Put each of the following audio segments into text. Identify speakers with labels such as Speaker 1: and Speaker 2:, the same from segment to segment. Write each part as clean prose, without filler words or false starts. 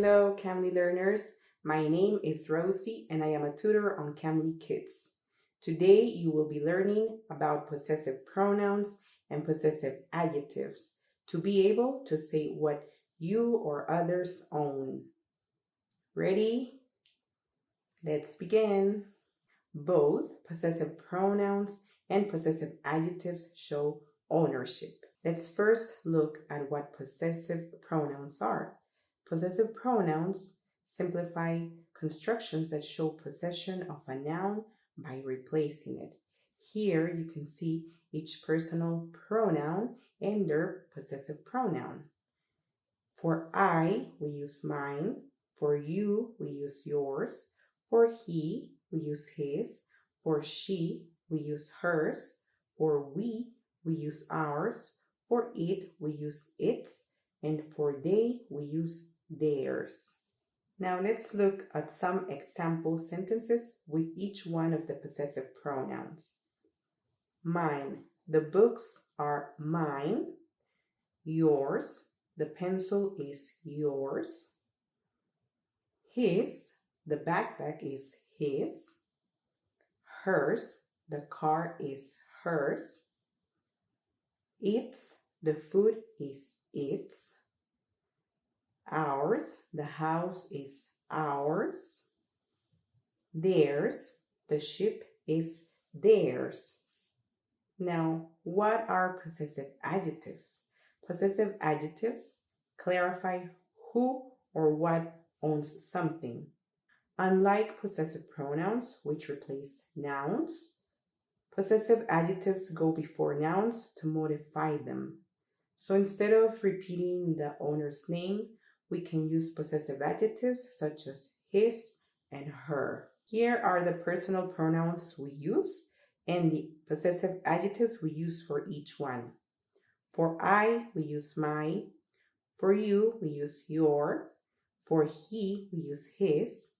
Speaker 1: Hello, Cambly learners. My name is Rosie and I am a tutor on Cambly Kids. Today you will be learning about possessive pronouns and possessive adjectives to be able to say what you or others own. Ready? Let's begin. Both possessive pronouns and possessive adjectives show ownership. Let's first look at what possessive pronouns are. Possessive pronouns simplify constructions that show possession of a noun by replacing it. Here you can see each personal pronoun and their possessive pronoun. For I, we use mine. For you, we use yours. For he, we use his. For she, we use hers. For we use ours. For it, we use its. And for they, we use theirs. Now let's look at some example sentences with each one of the possessive pronouns. Mine. The books are mine. Yours. The pencil is yours. His. The backpack is his. Hers. The car is hers. Its. The food is its. Ours. The house is ours. Theirs. The ship is theirs. Now, what are possessive adjectives? Possessive adjectives clarify who or what owns something. Unlike possessive pronouns, which replace nouns, possessive adjectives go before nouns to modify them. So instead of repeating the owner's name, we can use possessive adjectives such as his and her. Here are the personal pronouns we use and the possessive adjectives we use for each one. For I, we use my. For you, we use your. For he, we use his.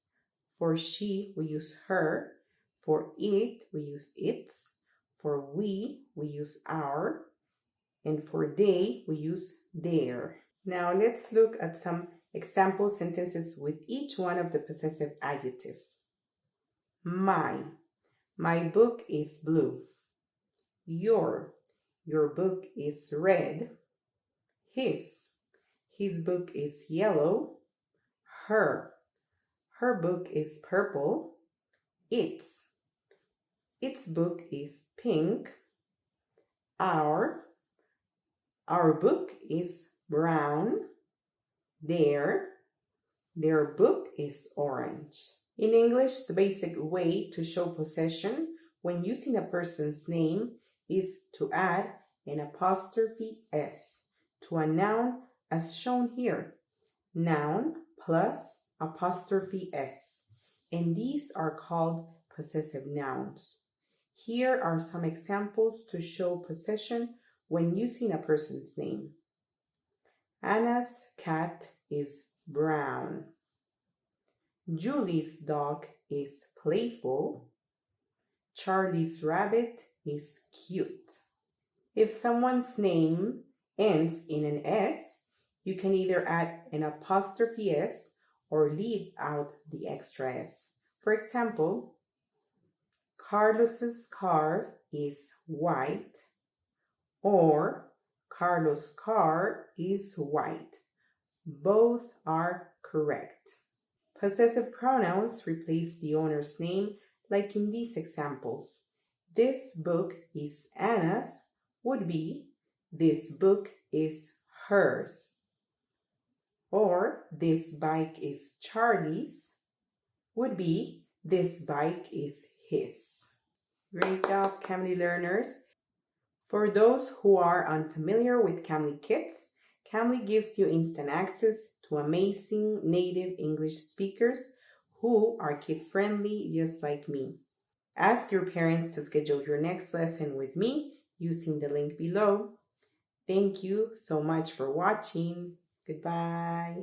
Speaker 1: For she, we use her. For it, we use its. For we use our. And for they, we use their. Now let's look at some example sentences with each one of the possessive adjectives. My book is blue. Your book is red. His book is yellow. Her book is purple. Its book is pink. Our book is brown. Their book is orange. In English, the basic way to show possession when using a person's name is to add an apostrophe s to a noun as shown here. Noun plus apostrophe s. And these are called possessive nouns. Here are some examples to show possession when using a person's name. Anna's cat is brown. Julie's dog is playful. Charlie's rabbit is cute. If someone's name ends in an S, you can either add an apostrophe S or leave out the extra S. For example, Carlos's car is white, or Carlos' car is white. Both are correct. Possessive pronouns replace the owner's name, like in these examples. This book is Anna's would be this book is hers. Or this bike is Charlie's would be this bike is his. Great job, Cambly learners. For those who are unfamiliar with Cambly Kids, Cambly gives you instant access to amazing native English speakers who are kid-friendly just like me. Ask your parents to schedule your next lesson with me using the link below. Thank you so much for watching. Goodbye.